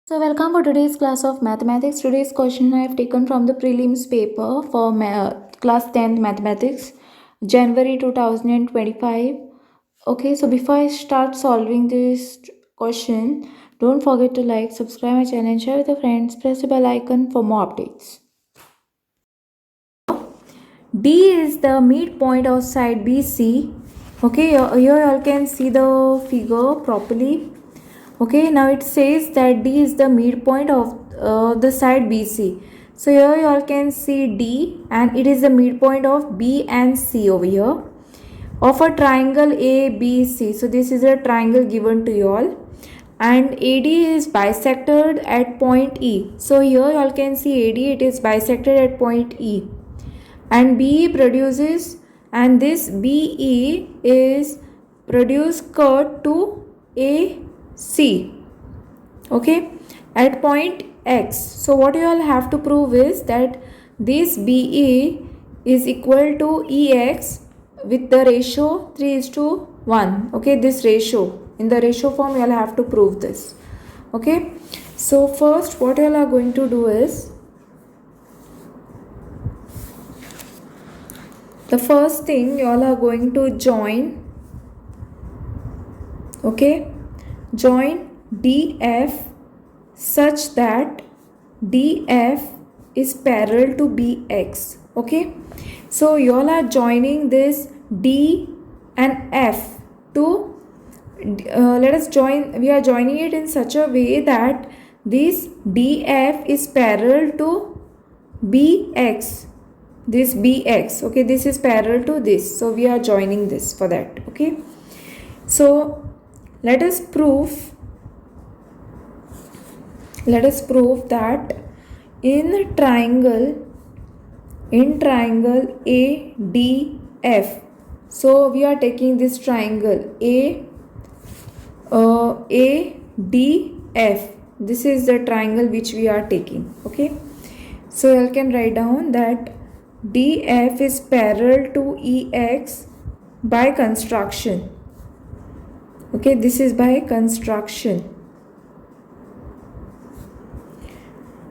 So welcome for today's class of mathematics. Today's question I have taken from the prelims paper for class 10th mathematics, January 2025. Okay, so before I start solving this question, don't forget to like, subscribe my channel and share with your friends. Press the bell icon for more updates. D is the midpoint of side BC. Okay, here you all can see the figure properly. Okay, now it says that D is the midpoint of the side BC. So here you all can see D and it is the midpoint of B and C over here of a triangle ABC. So this is a triangle given to you all, and AD is bisected at point E. So here you all can see AD, it is bisected at point E, and BE produces, and this BE is produce curve to AC, okay, at point X. So what you all have to prove is that this BE is equal to EX with the ratio 3:1. Okay, this ratio, in the ratio form you all have to prove this. Okay, so first what you all are going to do is, the first thing you all are going to join, okay, join DF such that DF is parallel to BX. Okay, so you all are joining this D and F to we are joining it in such a way that this DF is parallel to BX, this BX. Okay, this is parallel to this, so we are joining this for that. Okay, so let us prove that in triangle ADF, so we are taking this triangle ADF. This is the triangle which we are taking. Okay, so you can write down that DF is parallel to EX by construction. Okay, this is by construction.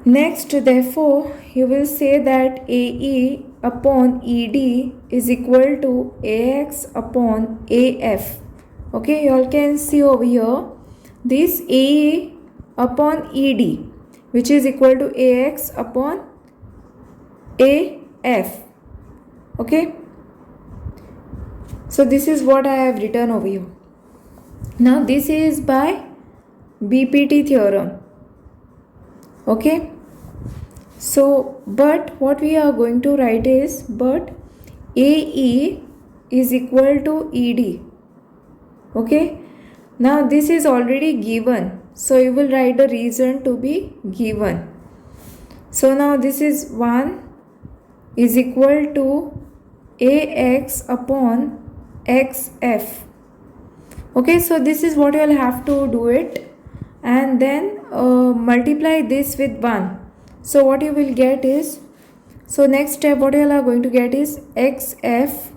Next, therefore, you will say that AE upon ED is equal to AX upon AF. Okay, you all can see over here this AE upon ED, which is equal to AX upon AF. Okay, so this is what I have written over here. Now this is by BPT theorem. Okay, so but what we are going to write is, but AE is equal to ED. Okay, now this is already given, so you will write the reason to be given. So now this is 1 is equal to AX upon XF. Okay, so this is what you will have to do it, and then multiply this with 1. So what you will get is, so next step what you are going to get is XF.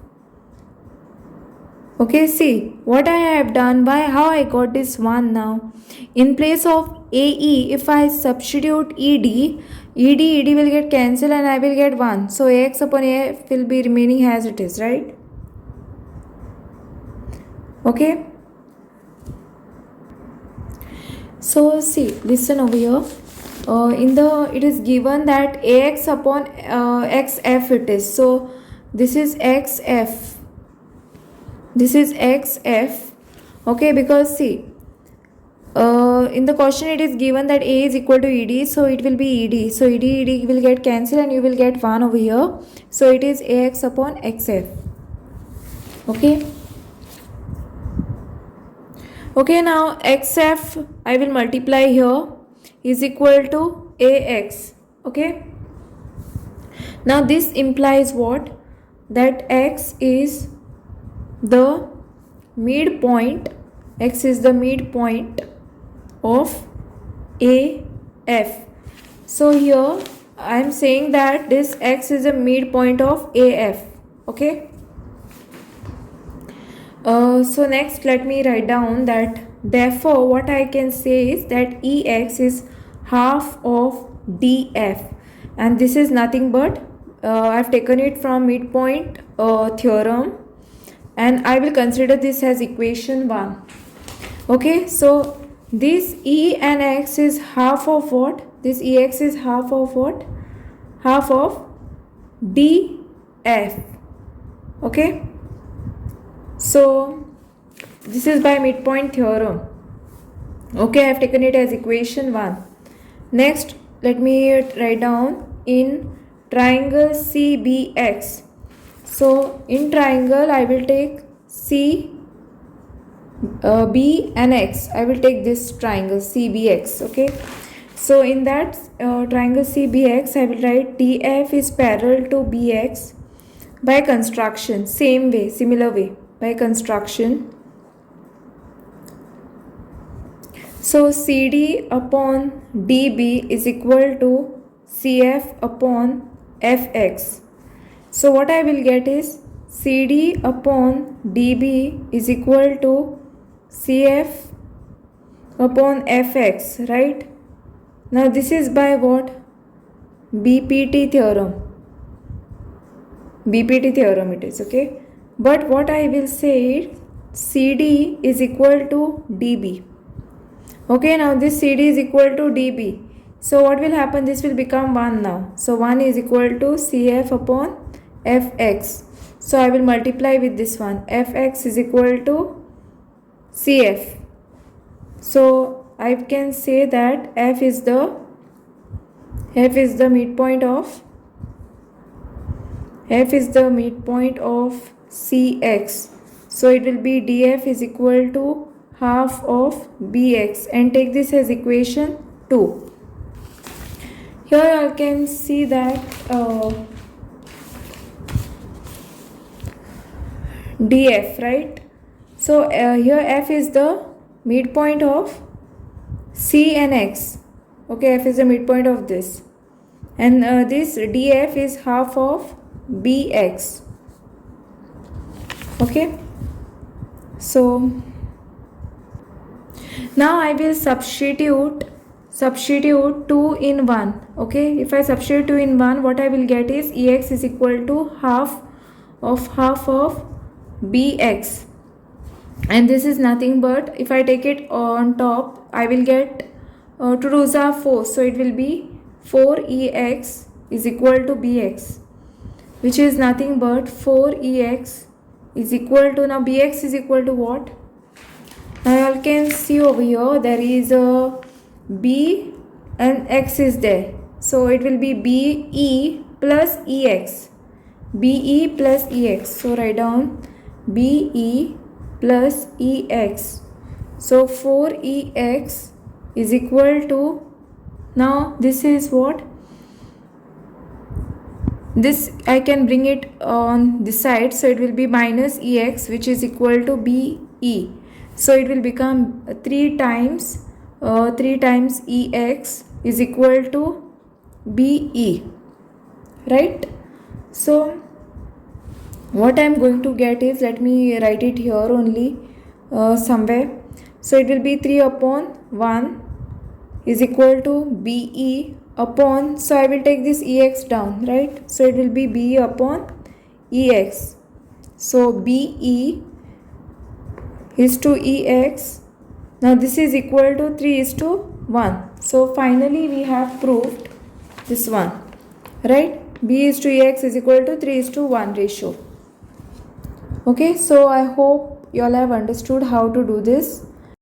Okay, see what I have done, by how I got this 1 now. In place of AE, if I substitute ED will get cancelled and I will get 1. So AX upon AF will be remaining as it is, right? Okay. So see, listen over here. It is given that AX upon XF it is. So this is XF. This is XF. Okay, because see, in the question it is given that A is equal to ED, so it will be ED. So ED will get cancelled and you will get 1 over here. So it is AX upon XF. Okay. Okay, now XF I will multiply here is equal to AX. Okay, now this implies what? That X is the midpoint, X is the midpoint of AF. So here I am saying that this X is the midpoint of AF. Okay, so next let me write down that, therefore what I can say is that EX is half of df, and this is nothing but I've taken it from midpoint theorem, and I will consider this as equation 1. Okay, so this e and x is half of what? This ex is half of what? Half of df. Okay, so this is by midpoint theorem. Okay, I have taken it as equation 1. Next, let me write down in triangle CBX. So in triangle I will take C, B and X. I will take this triangle CBX. Okay, so in that triangle CBX I will write DF is parallel to BX by construction, same way, similar way, by construction. So CD upon DB is equal to CF upon FX. So what I will get is CD upon DB is equal to CF upon Fx, right? Now this is by what? BPT theorem. BPT theorem it is, okay? But what I will say is CD is equal to DB. Okay, now this CD is equal to DB. So what will happen? This will become 1 now. So 1 is equal to CF upon Fx. So I will multiply with this one. Fx is equal to CF. So I can say that F is the midpoint of CX. So it will be DF is equal to half of BX, and take this as equation 2. Here I can see that DF, right? So here F is the midpoint of C and X. Okay, F is the midpoint of this, and this DF is half of BX. Okay, so now I will substitute 2 in 1. Okay, if I substitute 2 in 1, what I will get is Ex is equal to half of Bx, and this is nothing but, if I take it on top, I will get 2 2s are 4, so it will be 4Ex is equal to Bx, which is nothing but 4Ex is equal to, now Bx is equal to what? Now you can see over here there is a B and X is there, so it will be BE plus EX. BE plus EX. So write down BE plus EX. So 4EX is equal to, now this is what? This I can bring it on this side, so it will be minus EX, which is equal to BE. So it will become 3 times EX is equal to BE, right? So what I am going to get is, let me write it here only somewhere. So it will be 3 upon 1 is equal to BE upon, so I will take this EX down, right? So it will be BE upon EX. So BE is to EX. Now this is equal to 3 is to 1. So finally we have proved this one, right? B is to EX is equal to 3 is to 1 ratio. Okay, so I hope you all have understood how to do this.